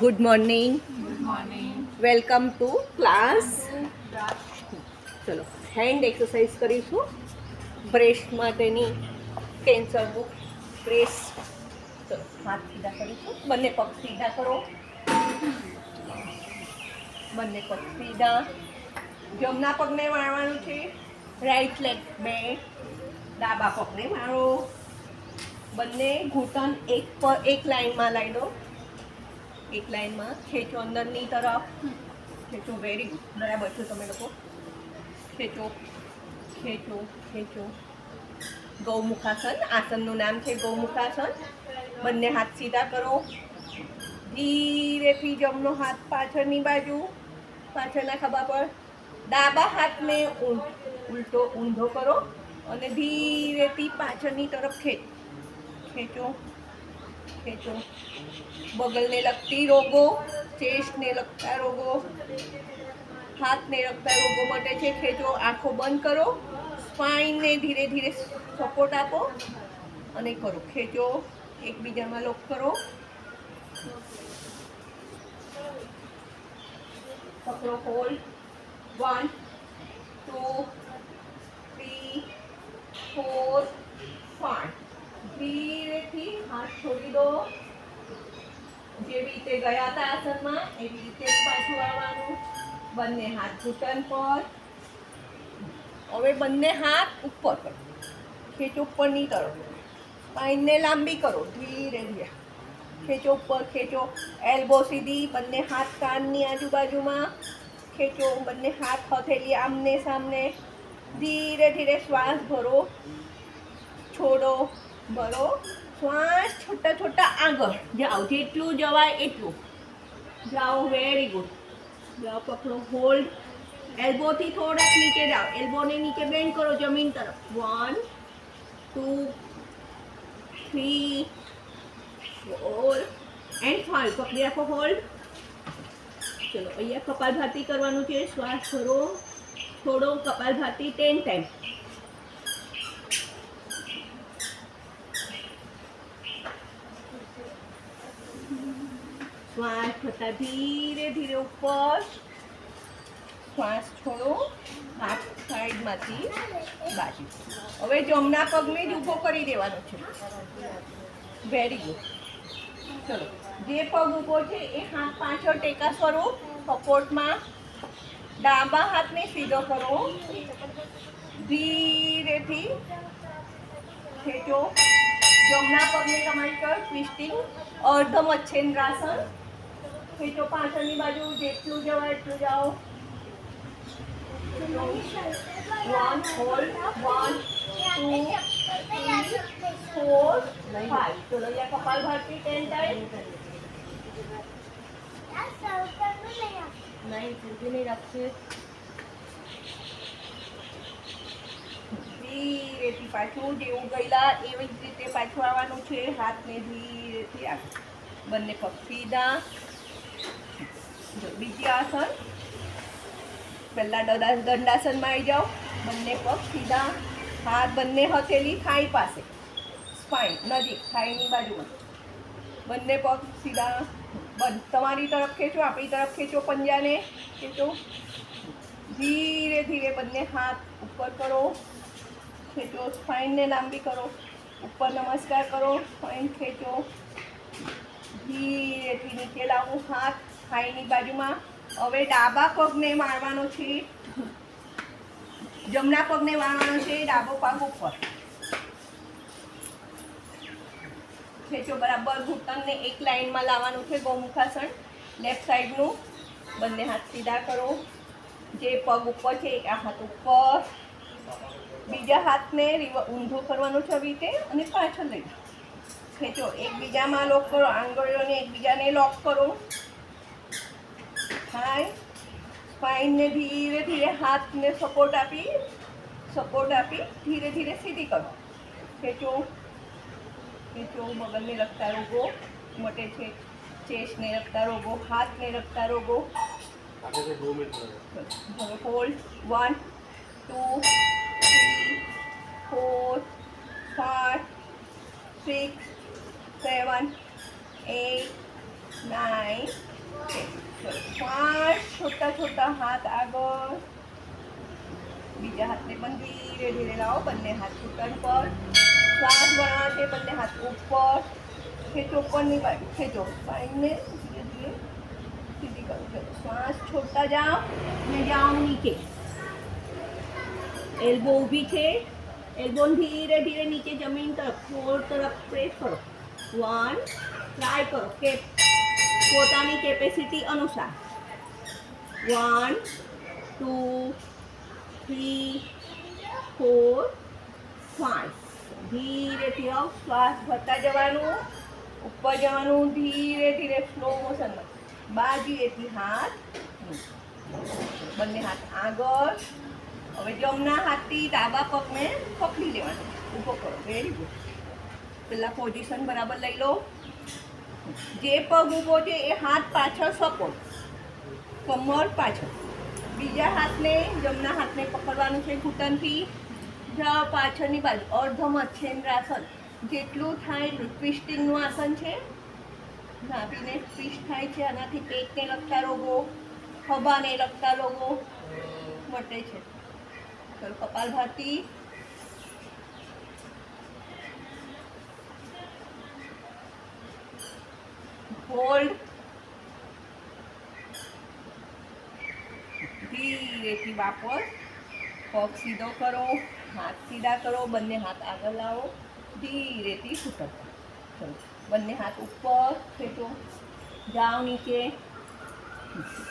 Good morning. Welcome to class. ચલો hand exercise કરીશું. Breast માટેની કેન્સર બુક પ્રેસ. ચલો હાથ સીધા કરીશું. બંને પગ સીધા કરો. બંને પગ સીધા. જમણા પગને વાળવાનું છે. રાઈટ લેગ બે. ડાબા પગને વાળો. બંને ઘૂંટણ એક લાઈનમાં લાવી દો. એક લાઈનમાં ખેંચો અંદરની તરફ. ખેંચો. Very good. બરાબર છો તમે લોકો. ખેંચો ખેંચો ખેંચો. ગૌમુખાસન. આસનનું નામ છે ગૌમુખાસન. બંને હાથ સીધા કરો. ધીરેથી જમણો હાથ પાછળની બાજુ, પાછળના ખભા પર. ડાબા હાથને ઊંધો કરો અને ધીરેથી પાછળની તરફ ખેંચો ખેંચો. બગલને લગતી રોગો, ચેસ્ટને લગતા રોગો, હાથને લગતા રોગો માટે છે. ખેંચો. આંખો બંધ કરો. સ્પાઇનને ધીરે ધીરે સપોર્ટ આપો અને કરો. ખેંચો. એકબીજામાં લોક કરો. પકડો. હોલ્ડ. 1 2 3 4 5. ધીરેથી હાથ છોડી દો. જેવી રીતે ગયા હતા આસનમાં એવી રીતે જ પાછું આવવાનું. બંને હાથ ઘૂંટણ પર. હવે બંને હાથ ઉપર કરો. ખેંચો ઉપરની તરફ. સ્પાઇનને લાંબી કરો. ધીરે ધીરે ખેંચો. ઉપર ખેંચો. એલ્બો સીધી. બંને હાથ કાનની આજુબાજુમાં. ખેંચો. બંને હાથ હથેળી આમને સામને. ધીરે ધીરે શ્વાસ ભરો. છોડો. ભરો. શ્વાસ છોટા છોટા આગળ જાઓ. જેટલું જવાય એટલું જાઓ. Very good. જાઓ. પકડો. હોલ્ડ. એલ્બોથી થોડાક નીચે જાઓ. એલ્બોને નીચે બેન્ડ કરો જમીન તરફ. 1 2 3 4 એન્ડ 5. પકડી રાખો. હોલ્ડ. ચલો અહીંયા કપાલભાતી કરવાનું છે. શ્વાસ ભરો. થોડો. કપાલભાતી 10 ટાઈમ. શ્વાસ થતા ધીરે ધીરે ઉપર. શ્વાસ છોડો. હાથ સાઈડમાંથી બાજુ. હવે જમણા પગને જ ઊભો કરી દેવાનો છે. Very good. ચલો જે પગ ઊભો છે એ હાથ પાછળ ટેકા સ્વરૂપ સપોર્ટમાં. ડાબા હાથને સીધો કરો. ધીરેથી ખેંચો. જમણા પગને તમારી પર ટ્વિસ્ટિંગ અર્ધ મચ્છેન્દ્રાસન. ખેંચો પાછળની બાજુ. જેટલું જવાય એટલું જાઓ. 1 હોલ્ડ. 1 2 3 4 5. ચલો અહીંયા કપાલભાતી 10 ટાઈમ. નહીં સુધી નહીં રાખશે. ધીરેથી પાછું જેવું ગયેલા એવી જ રીતે પાછું આવવાનું છે. હાથને ધીરેથી આગળ. બંને પગ સીધા. બીજી આસન. પહેલા દંડાસનમાં આવી જાઓ. બંને પગ સીધા. હાથ બંને હથેળી થાઈ પાસે. સ્પાઇન નજીક થાઈની બાજુમાં. બંને પગ સીધા. તમારી તરફ ખેંચો. આપણી તરફ ખેંચો. પંજાને ખેંચો. ધીરે ધીરે બંને હાથ ઉપર કરો. ખેંચો. સ્પાઇનને લાંબી કરો. ઉપર નમસ્કાર કરો. સ્પાઇન ખેંચો. ધીરેથી નીચે લાવો. હાથ થાઈની બાજુમાં. હવે ડાબા પગને વાળવાનો છે. જમણા પગને વાળવાનો છે. ડાબો પગ ઉપર. ખેંચો. બરાબર. ઘૂંટણને એક લાઈનમાં લાવવાનું છે. ગૌમુખાસન. લેફ્ટ સાઈડનું. બંને હાથ સીધા કરો. જે પગ ઉપર છે એ હાથ ઉપર. બીજા હાથને ઊંધો કરવાનો છે આવી રીતે અને પાછળ લઈ જાઓ. ખેંચો. એકબીજામાં લોક કરો. આંગળીઓને એકબીજાને લોક કરો. હાય. સ્પાઇનને ધીરે ધીરે હાથને સપોર્ટ આપી ધીરે ધીરે સીધી કરો. ખેંચો ખેંચો. બગલને લગતા રોગો મટે છે. ચેસ્ટને લગતા રોગો, હાથને લગતા રોગો. હોલ્ડ. 1 2 3 4 5 6 7 8 9 10 चलो 5 छोटा छोटा हाथ आगे बीजा हाथ ने पण धीरे धीरे लाओ बन्ने हाथ घूंटण पर श्वास बनाते बन्ने हाथ ऊपर खेचो ऊपर बाजू खेचो स्पाइन में धीरे धीरे सीधी करो चलो श्वास छोड़ता जाओ मैं जाओ नीचे एल्बो ऊभी है एल्बो धीरे धीरे नीचे जमीन तरफ फ्लोर तरफ प्रेस करो 1 ट्राई करो के પોતાની કેપેસિટી અનુસાર 1 2 3 4 5 ધીરેથી આવ શ્વાસ ભરતા જવાનું ઉપર જવાનું ધીરે ધીરે સ્લો મોશનમાં બાજુએથી હાથ બંને હાથ આગળ હવે જમણા હાથથી ડાબા પગને પકડી લેવાનું ઊભો કરો વેરી ગુડ પહેલાં પોઝિશન બરાબર લઈ લો જે પગ ઊભો છે એ હાથ પાછળ સપોર્ટ કમર પાછળ બીજા હાથને જમણા હાથને પકડવાનું છે ઘૂંટણથી જાઓ પાછળની બાજુ અર્ધ મત્સ્યેન્દ્રાસન જેટલું થાય ટ્વિસ્ટિંગનું આસન છે નાભીને ટ્વિસ્ટ થાય છે આનાથી પેટને લગતા રોગો ખભાને લગતા રોગો મટે છે ચલો કપાલભાતી હોલ્ડ ધીરેથી વાપસ પગ સીધો કરો હાથ સીધા કરો બંને હાથ આગળ લાવો ધીરેથી ઘૂંટણ ચલો બંને હાથ ઉપર ખેંચો જાઓ નીચે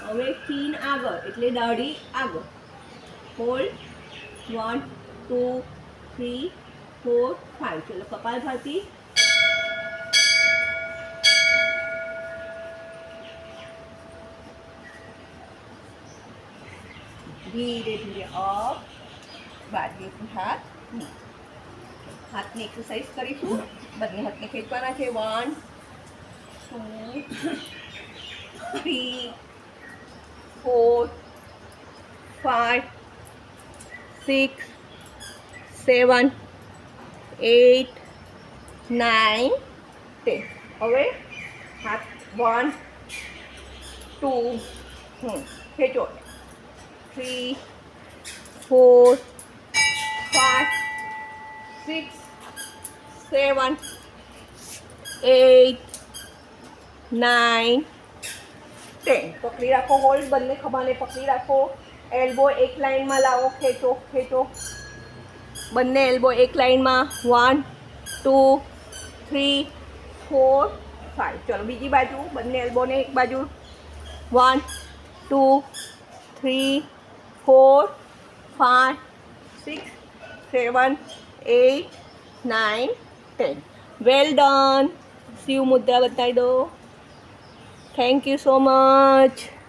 હવે ચીન આગળ એટલે દાઢી આગળ હોલ્ડ 1 2 3 4 5 ચલો કપાલભાતી धीरे धीरे अप बाजू हाथ हाथनी एक्सरसाइज करीशू बने हाथ ने खेचवाना है 1 2 3 4 5 6 7 8 9 10 હવે હાથ 1 2 ખેંચો 3 4 5 6 7 8 9 10 પકડી રાખો હોલ્ડ બંને ખભાને પકડી રાખો એલ્બો એક લાઈનમાં લાવો ખેંચો ખેંચો બંને એલ્બો એક લાઈનમાં 1 2 3 4 5 ચલો બીજી બાજુ બંને એલ્બોને એક બાજુ 1 2 3 4 5 6 7 8 9 10 વેલ ડન શિવ મુદ્રા બતાવી દો થેન્ક યુ સો મચ